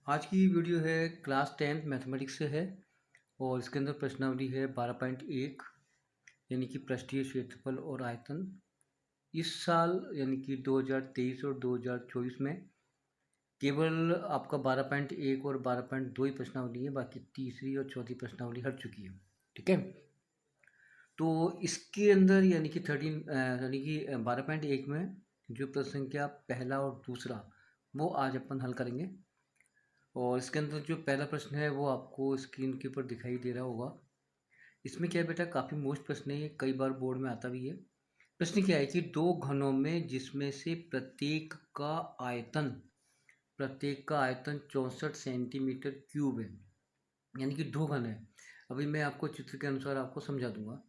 आज की वीडियो है क्लास 10th मैथमेटिक्स से है और इसके अंदर प्रश्नावली है 12.1 यानी कि पृष्ठीय क्षेत्रफल और आयतन। इस साल यानी कि 2023 और 2024 में केवल आपका 12.1 और 12.2 ही प्रश्नावली है, बाकी तीसरी और चौथी प्रश्नावली हट चुकी है। ठीक है, तो इसके अंदर यानी कि 12.1 में जो प्रश्न संख्या पहला और दूसरा वो आज अपन हल करेंगे। और इसके अंदर जो पहला प्रश्न है वो आपको स्क्रीन के ऊपर दिखाई दे रहा होगा। इसमें क्या है बेटा, काफ़ी मोस्ट प्रश्न है, ये कई बार बोर्ड में आता भी है। प्रश्न क्या है कि दो घनों में जिसमें से प्रत्येक का आयतन 64 सेंटीमीटर क्यूब है, यानी कि दो घन है। अभी मैं आपको चित्र के अनुसार आपको समझा दूंगा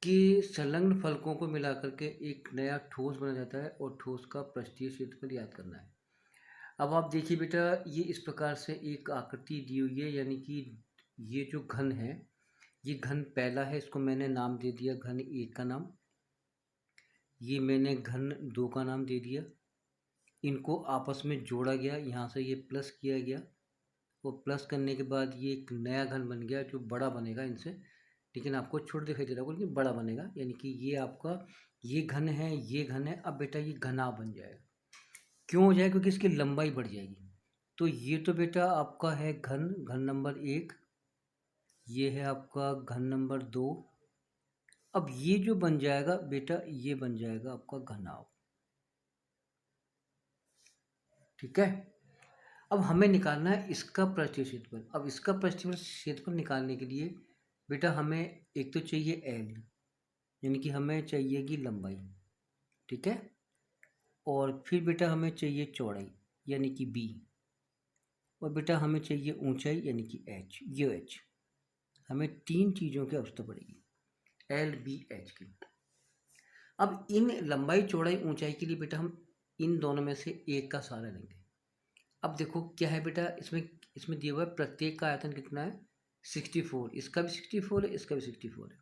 कि संलग्न फलकों को मिलाकर के एक नया ठोस बना जाता है और ठोस का पृष्ठीय क्षेत्रफल याद करना है। अब आप देखिए बेटा, ये इस प्रकार से एक आकृति दी हुई है, यानी कि ये जो घन है, ये घन पहला है, इसको मैंने नाम दे दिया घन 1 का नाम। ये मैंने घन 2 का नाम दे दिया। इनको आपस में जोड़ा गया, यहाँ से ये प्लस किया गया और प्लस करने के बाद ये एक नया घन बन गया जो बड़ा बनेगा इनसे। लेकिन आपको छोटा दिखाई दे रहा होगा लेकिन बड़ा बनेगा, यानी कि ये आपका ये घन है, ये घन है। अब बेटा ये घना बन जाएगा। क्यों हो जाएगा? क्योंकि इसकी लंबाई बढ़ जाएगी। तो ये तो बेटा आपका है घन नंबर 1, ये है आपका घन नंबर 2। अब ये जो बन जाएगा बेटा, ये बन जाएगा आपका घनाभ। ठीक है, अब हमें निकालना है इसका पृष्ठीय क्षेत्रफल। अब इसका पृष्ठीय क्षेत्रफल निकालने के लिए बेटा हमें एक तो चाहिए एल, यानी कि हमें चाहिएगी लंबाई। ठीक है, और फिर बेटा हमें चाहिए चौड़ाई यानी कि बी, और बेटा हमें चाहिए ऊंचाई यानी कि एच, ये एच। हमें तीन चीज़ों की आवश्यकता पड़ेगी, एल बी एच की। अब इन लंबाई चौड़ाई ऊंचाई के लिए बेटा हम इन दोनों में से एक का सहारा लेंगे। अब देखो क्या है बेटा, इसमें इसमें दिया हुआ है प्रत्येक का आयतन कितना है 64, इसका भी 64 है, इसका भी 64 है।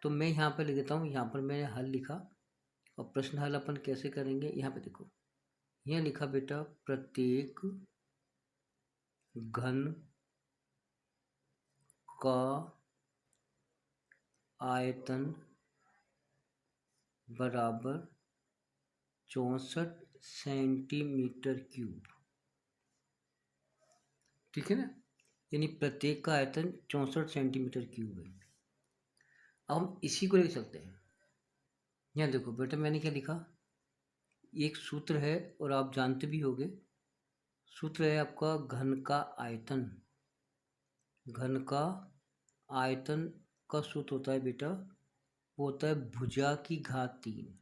तो मैं यहाँ पर लिख देता हूँ, यहाँ पर मैंने हल लिखा। और प्रश्न हल अपन कैसे करेंगे, यहाँ पे देखो, यहाँ लिखा बेटा प्रत्येक घन का आयतन बराबर 64 सेंटीमीटर क्यूब। ठीक है ना, यानी प्रत्येक का आयतन 64 सेंटीमीटर क्यूब है। अब हम इसी को लेकर चलते हैं। यहाँ देखो बेटा मैंने क्या लिखा, एक सूत्र है और आप जानते भी होंगे। सूत्र है आपका घन का आयतन। घन का आयतन का सूत्र होता है बेटा, वो होता है भुजा की घात 3।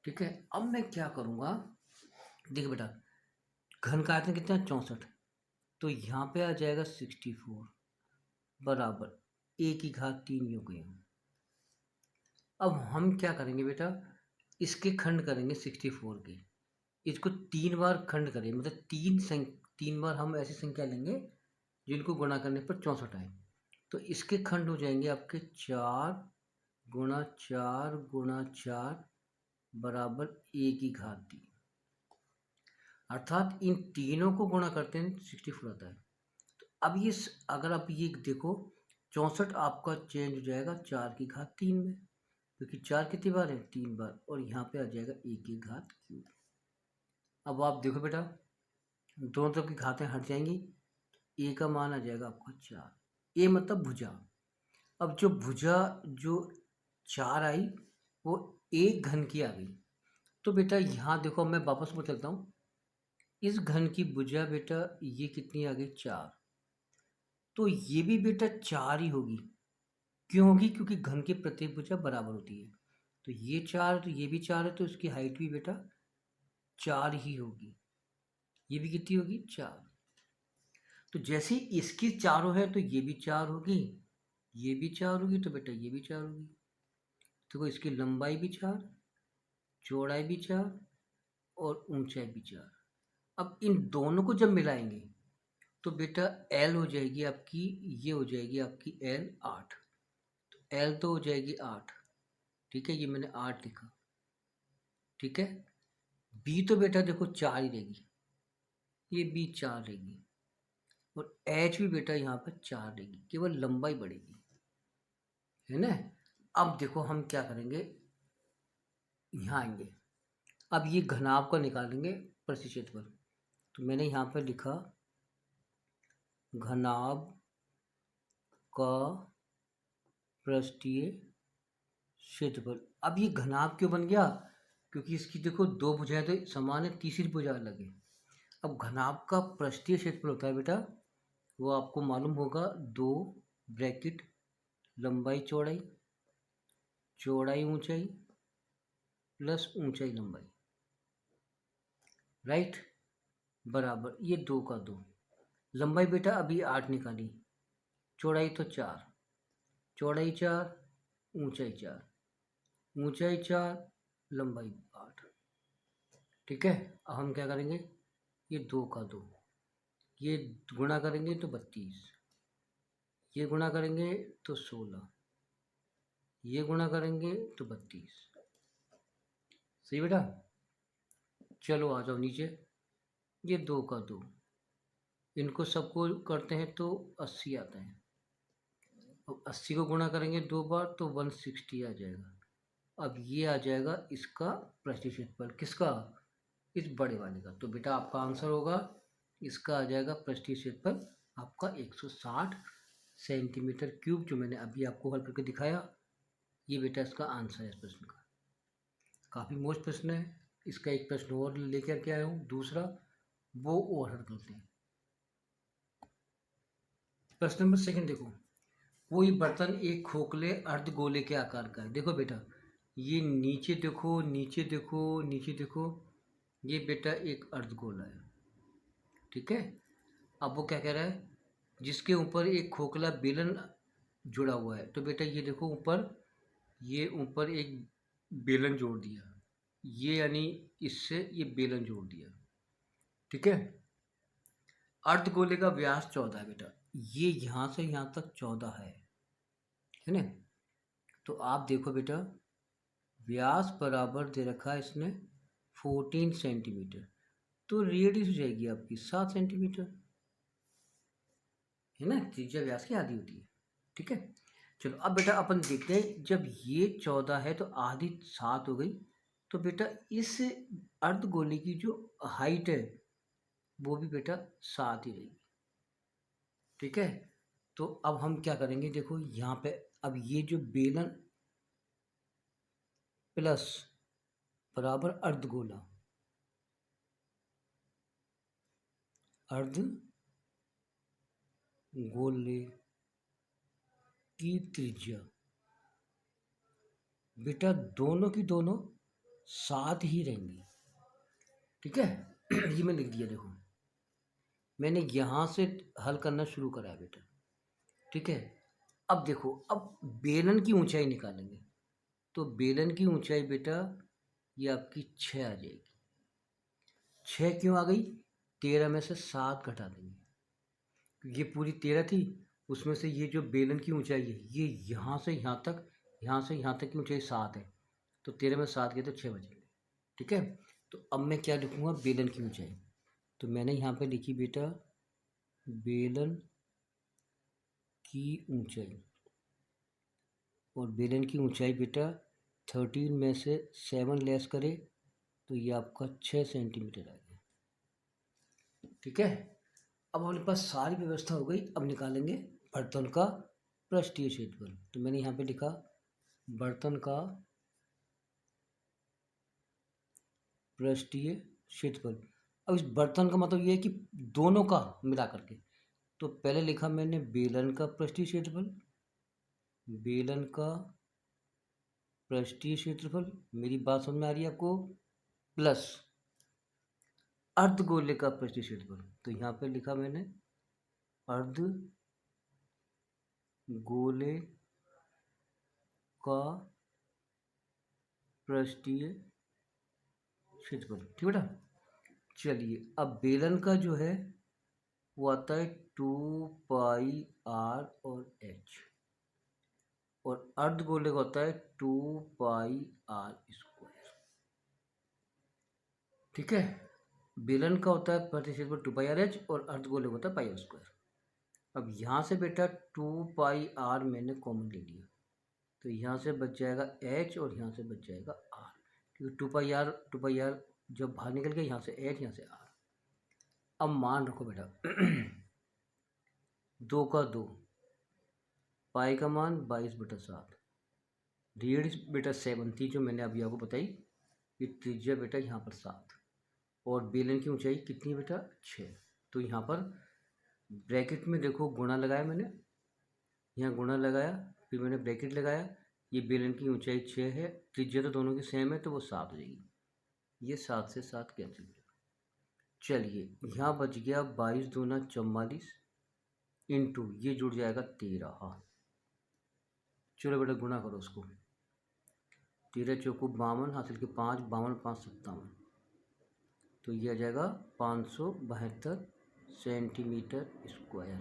ठीक है, अब मैं क्या करूँगा, देखो बेटा घन का आयतन कितना है 64, तो यहाँ पे आ जाएगा 64 बराबर ए की घात 3 हो गई। अब हम क्या करेंगे बेटा, इसके खंड करेंगे 64 के। इसको 3 बार खंड करें, मतलब 3 बार हम ऐसी संख्या लेंगे जिनको गुणा करने पर 64 आए। तो इसके खंड हो जाएंगे आपके 4 गुणा 4 गुणा 4 बराबर ए की घात 3। अर्थात इन तीनों को गुणा करते हैं 64 आता है। तो अब ये अगर आप ये देखो, 64 आपका चेंज हो जाएगा 4 की घात 3 में, क्योंकि 4 कितनी बार है 3 बार, और यहाँ पे आ जाएगा ए की घात क्यूब। अब आप देखो बेटा, दोनों तरफ की घातें हट जाएंगी, ए का मान आ जाएगा आपका 4। ए मतलब भुजा। अब जो भुजा जो 4 आई वो एक घन की आ गई। तो बेटा यहाँ देखो, मैं वापस में चलता हूँ, इस घन की भुजा बेटा ये कितनी आ गई 4, तो ये भी बेटा 4 ही होगी। क्यों होगी? क्योंकि घन की प्रत्येक भुजा बराबर होती है। तो ये 4 तो ये भी 4 है, तो इसकी हाइट भी बेटा 4 ही होगी। ये भी कितनी होगी 4। तो जैसे इसकी चारों है तो ये भी 4 होगी, ये भी 4 होगी, तो बेटा ये भी 4 होगी। देखो इसकी लंबाई भी 4, चौड़ाई भी 4 और ऊंचाई भी 4। अब इन दोनों को जब मिलाएंगे तो बेटा एल हो जाएगी आपकी, ये हो जाएगी आपकी एल 8। तो एल तो हो जाएगी 8। ठीक है, ये मैंने 8 लिखा। ठीक है, बी तो बेटा देखो 4 ही रहेगी, ये भी 4 रहेगी और एच भी बेटा यहाँ पर 4 रहेगी, केवल लंबाई बढ़ेगी, है ना। अब देखो हम क्या करेंगे, यहाँ आएंगे, अब ये घनाभ का निकालेंगे प्रति क्षेत्रफल। तो मैंने यहाँ पर लिखा घनाभ का पृष्ठीय क्षेत्रफल। अब ये घनाभ क्यों बन गया, क्योंकि इसकी देखो दो भुजाएं तो समान है, तीसरी भुजा अलग है। अब घनाभ का पृष्ठीय क्षेत्रफल होता है बेटा, वो आपको मालूम होगा, 2 ब्रैकेट लंबाई चौड़ाई, चौड़ाई ऊंचाई प्लस ऊंचाई लंबाई, राइट, बराबर ये 2 का 2। लंबाई बेटा अभी 8 निकाली, चौड़ाई तो 4, चौड़ाई 4, ऊंचाई 4, ऊंचाई 4, लंबाई 8। ठीक है, अब हम क्या करेंगे, ये 2 का 2, ये गुणा करेंगे तो 32, ये गुणा करेंगे तो 16, ये गुणा करेंगे तो 32। सही बेटा, चलो आ जाओ नीचे, ये 2 का 2, इनको सबको करते हैं तो 80 आता है। अब 80 को गुणा करेंगे 2 बार तो 160 आ जाएगा। अब ये आ जाएगा इसका पृष्ठीय क्षेत्रफल, किसका, इस बड़े वाले का। तो बेटा आपका आंसर होगा, इसका आ जाएगा पृष्ठीय क्षेत्रफल आपका 160 सेंटीमीटर क्यूब, जो मैंने अभी आपको हल करके दिखाया। ये बेटा इसका आंसर है इस प्रश्न का। काफ़ी मोस्ट प्रश्न है, इसका एक प्रश्न और लेकर के आया हूँ दूसरा, वो और हल करते हैं। प्रश्न नंबर 2 देखो, कोई बर्तन एक खोखले अर्धगोले के आकार का है। देखो बेटा, ये नीचे देखो, नीचे देखो, नीचे देखो, ये बेटा एक अर्धगोला है, ठीक है। अब वो क्या कह रहा है, जिसके ऊपर एक खोखला बेलन जुड़ा हुआ है। तो बेटा ये देखो ऊपर, ये ऊपर एक बेलन जोड़ दिया, ये यानी इससे ये बेलन जोड़ दिया, ठीक है। अर्धगोले का व्यास 14 है बेटा, ये यहाँ से यहाँ तक 14 है ना। तो आप देखो बेटा, व्यास बराबर दे रखा है इसने 14 सेंटीमीटर, तो रेडियस हो जाएगी आपकी 7 सेंटीमीटर, है ना, त्रिज्या व्यास की आधी होती है, ठीक है। चलो अब बेटा अपन देखते हैं, जब ये 14 है तो आधी 7 हो गई, तो बेटा इस अर्धगोले की जो हाइट है वो भी बेटा 7 ही रहेगी, ठीक है। तो अब हम क्या करेंगे, देखो यहाँ पे, अब ये जो बेलन प्लस बराबर अर्धगोला, अर्धगोले की त्रिज्या बेटा दोनों की दोनों 7 ही रहेंगी, ठीक है। ये मैं लिख दिया, देखो मैंने यहाँ से हल करना शुरू करा है बेटा, ठीक है। अब देखो, अब बेलन की ऊंचाई निकालेंगे, तो बेलन की ऊंचाई बेटा ये आपकी 6 आ जाएगी। 6 क्यों आ गई, 13 में से 7 घटा देंगे, ये पूरी 13 थी, उसमें से ये जो बेलन की ऊंचाई है, ये यहाँ से यहाँ तक, यहाँ से यहाँ तक की ऊंचाई 7 है, तो 13 में 7 गए तो 6 बचेंगे, ठीक है। तो अब मैं क्या लिखूँगा, बेलन की ऊंचाई, तो मैंने यहाँ पे लिखी बेटा बेलन की ऊंचाई, और बेलन की ऊंचाई बेटा 13 में से 7 लेस करे तो ये आपका 6 सेंटीमीटर आ गया, ठीक है। अब हमारे पास सारी व्यवस्था हो गई, अब निकालेंगे बर्तन का पृष्ठीय क्षेत्रफल। तो मैंने यहाँ पे लिखा बर्तन का पृष्ठीय क्षेत्रफल। अब इस बर्तन का मतलब ये है कि दोनों का मिला करके, तो पहले लिखा मैंने बेलन का पृष्ठीय क्षेत्रफल, बेलन का पृष्ठीय क्षेत्रफल, मेरी बात समझ में आ रही है आपको, प्लस अर्धगोले का पृष्ठीय क्षेत्रफल। तो यहाँ पे लिखा मैंने अर्धगोले का पृष्ठीय क्षेत्रफल, ठीक बेटा। चलिए अब बेलन का जो है वो आता है 2πr और h, और अर्धगोले का होता है 2πr², ठीक है। बेलन का होता है प्रति क्षेत्रफल 2πr/h और अर्धगोले होता है πr²। अब यहाँ से बेटा 2πr मैंने कॉमन ले लिया, तो यहाँ से बच जाएगा h और यहाँ से बच जाएगा r, क्योंकि 2πr जब बाहर निकल गया, यहाँ से h यहाँ से r। अब मान रखो बेटा 2 का 2, पाई का मान 22/7, रेडियस बेटा 7 थी जो मैंने अभी आपको बताई, ये त्रिज्या बेटा यहाँ पर 7 और बेलन की ऊंचाई कितनी है बेटा 6। तो यहाँ पर ब्रैकेट में देखो गुणा लगाया मैंने, यहाँ गुणा लगाया, फिर मैंने ब्रैकेट लगाया, ये बेलन की ऊंचाई 6 है, त्रिज्या तो दोनों की सेम है तो वो 7 हो जाएगी, ये 7 से 7 कैंसिल हो जाएगा। चलिए यहाँ बच गया 22 दूना 44 इंटू ये जुड़ जाएगा 13। हाँ चलो बेटा गुणा करो उसको, 13 चौको 52, हासिल के 5, 52 5 57, तो ये आ जाएगा 572 सेंटीमीटर स्क्वायर।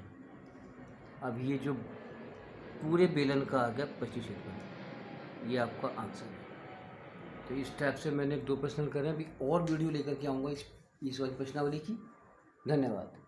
अब ये जो पूरे बेलन का आ गया 25 क्षेत्रफल, ये आपका आंसर है। तो इस टाइप से मैंने 2 प्रश्न करे, अभी और वीडियो लेकर के आऊँगा इस वाली प्रश्नावली की। धन्यवाद।